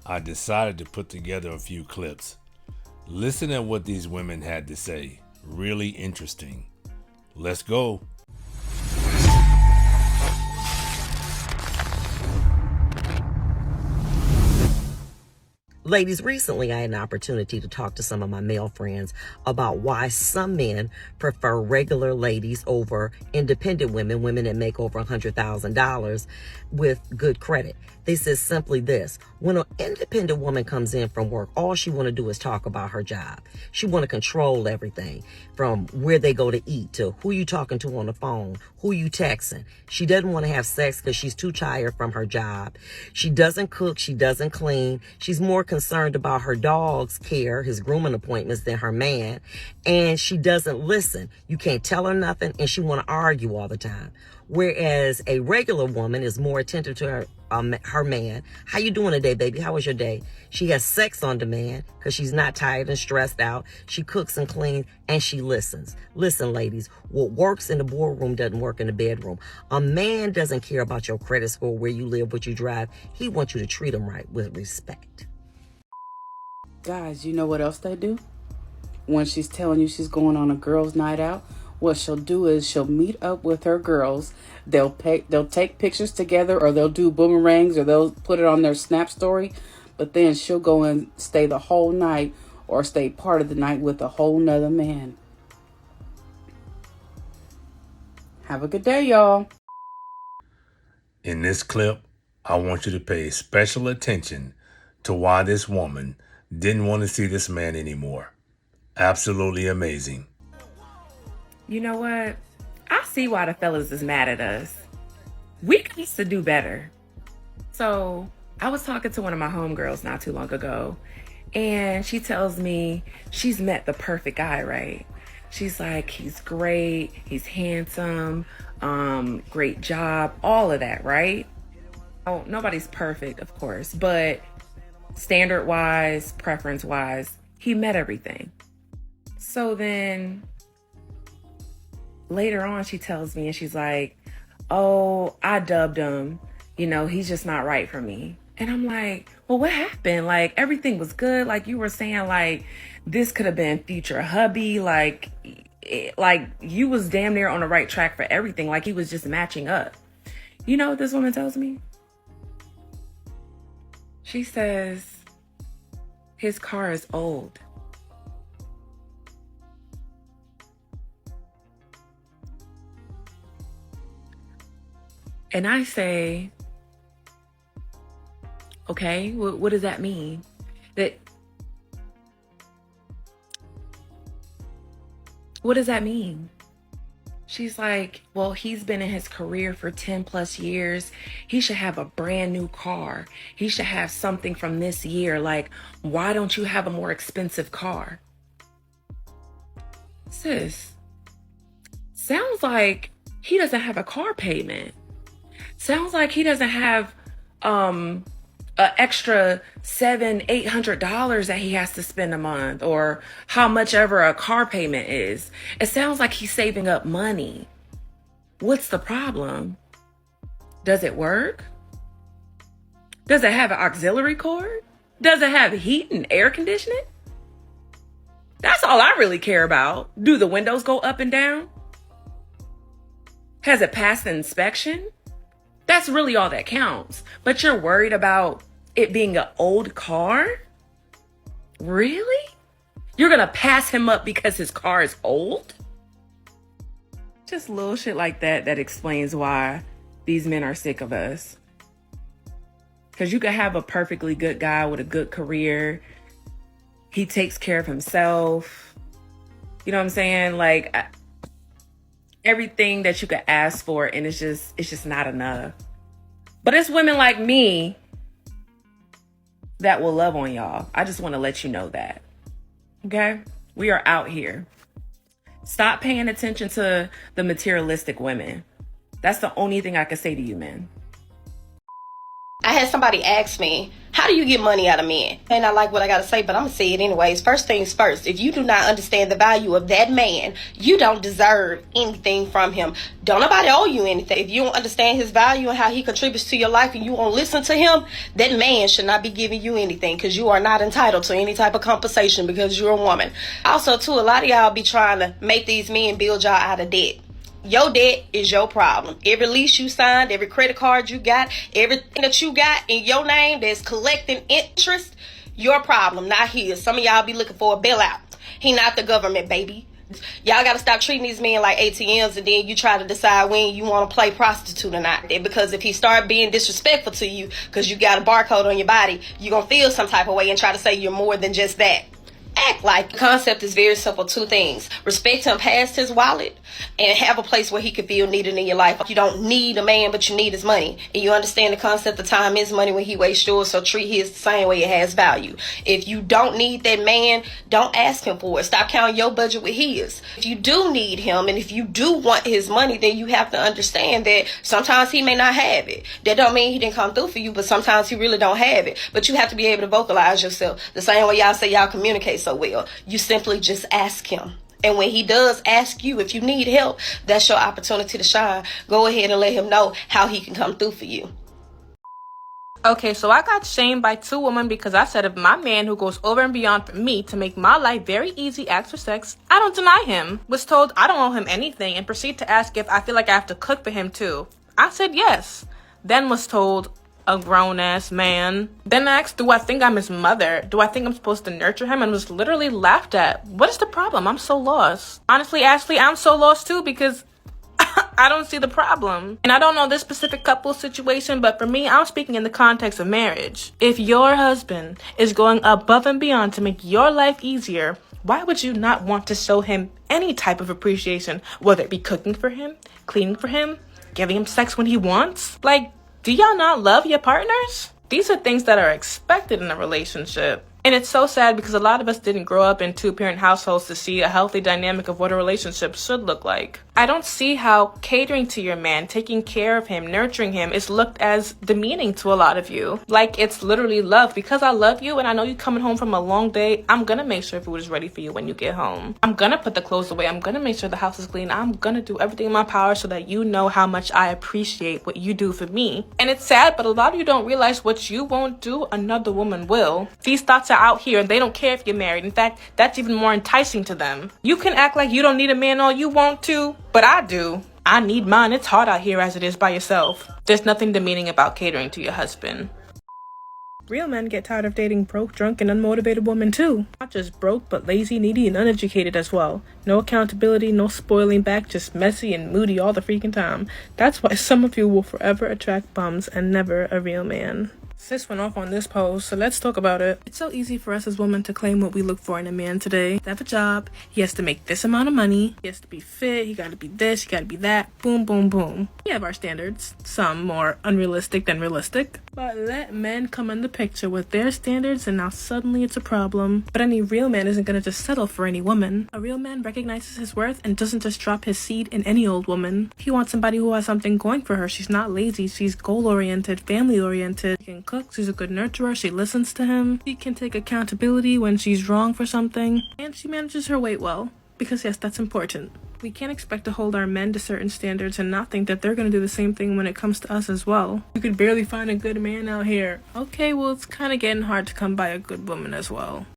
I decided to put together a few clips. Listen at what these women had to say. Really interesting. Let's go. Ladies, recently I had an opportunity to talk to some of my male friends about why some men prefer regular ladies over independent women, women that make over $100,000 with good credit. They said simply this: when an independent woman comes in from work, all she want to do is talk about her job. She want to control everything, from where they go to eat to who you talking to on the phone, who you texting. She doesn't want to have sex because she's too tired from her job. She doesn't cook. She doesn't clean. She's more concerned about her dog's care, his grooming appointments, than her man. And she doesn't listen. You can't tell her nothing, and she want to argue all the time. Whereas a regular woman is more attentive to her man. How you doing today, baby? How was your day? She has sex on demand because she's not tired and stressed out. She cooks and cleans, and she listens. Listen, ladies, what works in the boardroom doesn't work in the bedroom. A man doesn't care about your credit score, where you live, what you drive. He wants you to treat him right with respect. Guys, you know what else they do? When she's telling you she's going on a girls' night out, what she'll do is she'll meet up with her girls. They'll take pictures together, or they'll do boomerangs, or they'll put it on their Snap story. But then she'll go and stay the whole night, or stay part of the night with a whole nother man. Have a good day, y'all. In this clip, I want you to pay special attention to why this woman didn't want to see this man anymore. Absolutely amazing. You know what? I see why the fellas is mad at us. We used to do better. So I was talking to one of my homegirls not too long ago, and she tells me she's met the perfect guy, right? She's like, he's great, he's handsome, great job, all of that, right? Oh, nobody's perfect, of course, but standard-wise, preference-wise, he met everything. So then later on, she tells me, and she's like, oh, I dubbed him. You know, he's just not right for me. And I'm like, well, what happened? Like, everything was good. Like, you were saying, like, this could have been future hubby. Like you was damn near on the right track for everything. Like, he was just matching up. You know what this woman tells me? She says, his car is old. And I say, okay, what does that mean? What does that mean? She's like, well, he's been in his career for 10 plus years. He should have a brand new car. He should have something from this year. Like, why don't you have a more expensive car? Sis, sounds like he doesn't have a car payment. Sounds like he doesn't have an extra $700-800 that he has to spend a month, or how much ever a car payment is. It sounds like he's saving up money. What's the problem? Does it work? Does it have an auxiliary cord? Does it have heat and air conditioning? That's all I really care about. Do the windows go up and down? Has it passed the inspection? That's really all that counts. But you're worried about it being an old car? Really? You're gonna pass him up because his car is old? Just little shit like that explains why these men are sick of us. Because you could have a perfectly good guy with a good career. He takes care of himself. You know what I'm saying? Like, everything that you could ask for, and it's just not enough. But it's women like me that will love on y'all. I just want to let you know that. Okay? We are out here. Stop paying attention to the materialistic women. That's the only thing I can say to you, men. I had somebody ask me, how How do you get money out of men? And I like what I gotta say, but I'm gonna say it anyways. First things first, if you do not understand the value of that man, you don't deserve anything from him. Don't nobody owe you anything. If you don't understand his value and how he contributes to your life and you won't listen to him, that man should not be giving you anything, because you are not entitled to any type of compensation because you're a woman. Also, too, a lot of y'all be trying to make these men build y'all out of debt. Your debt is your problem. Every lease you signed, every credit card you got, everything that you got in your name that's collecting interest, your problem, not his. Some of y'all be looking for a bailout. He not the government, baby. Y'all got to stop treating these men like ATMs, and then you try to decide when you want to play prostitute or not. Because if he start being disrespectful to you because you got a barcode on your body, you're going to feel some type of way and try to say you're more than just that. Act like. The concept is very simple. Two things. Respect him past his wallet and have a place where he could feel needed in your life. You don't need a man, but you need his money. And you understand the concept of time is money when he wastes yours, so treat his the same way it has value. If you don't need that man, don't ask him for it. Stop counting your budget with his. If you do need him and if you do want his money, then you have to understand that sometimes he may not have it. That don't mean he didn't come through for you, but sometimes he really don't have it. But you have to be able to vocalize yourself the same way y'all say y'all communicate so well. You simply just ask him. And when he does ask you if you need help, that's your opportunity to shine. Go ahead and let him know how he can come through for you. Okay, so I got shamed by two women because I said if my man who goes over and beyond for me to make my life very easy asks for sex, I don't deny him. Was told I don't owe him anything and proceed to ask if I feel like I have to cook for him too. I said yes. Then was told a grown-ass man. Then asked, do I think I'm his mother? Do I think I'm supposed to nurture him? And was literally laughed at. What is the problem? I'm so lost. Honestly, Ashley, I'm so lost too because I don't see the problem. And I don't know this specific couple situation, but for me, I'm speaking in the context of marriage. If your husband is going above and beyond to make your life easier, why would you not want to show him any type of appreciation? Whether it be cooking for him, cleaning for him, giving him sex when he wants? Like, do y'all not love your partners? These are things that are expected in a relationship. And it's so sad because a lot of us didn't grow up in two-parent households to see a healthy dynamic of what a relationship should look like. I don't see how catering to your man, taking care of him, nurturing him is looked as demeaning to a lot of you. Like it's literally love. Because I love you and I know you're coming home from a long day, I'm gonna make sure food is ready for you when you get home. I'm gonna put the clothes away. I'm gonna make sure the house is clean. I'm gonna do everything in my power so that you know how much I appreciate what you do for me. And it's sad, but a lot of you don't realize what you won't do, another woman will. These thoughts are out here and they don't care if you're married. In fact, that's even more enticing to them. You can act like you don't need a man all you want to, but I do. I need mine. It's hard out here as it is by yourself. There's nothing demeaning about catering to your husband. Real men get tired of dating broke, drunk, and unmotivated women too. Not just broke, but lazy, needy, and uneducated as well. No accountability, no spoiling back, just messy and moody all the freaking time. That's why some of you will forever attract bums and never a real man. Sis went off on this post, so let's talk about it. It's so easy for us as women to claim what we look for in a man today. To have a job, he has to make this amount of money, he has to be fit, he gotta be this, he gotta be that, boom, boom, boom. We have our standards, some more unrealistic than realistic. But let men come in the picture with their standards and now suddenly it's a problem. But any real man isn't gonna just settle for any woman. A real man recognizes his worth and doesn't just drop his seed in any old woman. He wants somebody who has something going for her. She's not lazy, she's goal-oriented, family-oriented. She can cook, she's a good nurturer, she listens to him. She can take accountability when she's wrong for something. And she manages her weight well. Because yes, that's important. We can't expect to hold our men to certain standards and not think that they're going to do the same thing when it comes to us as well. You could barely find a good man out here. Okay, well, it's kind of getting hard to come by a good woman as well.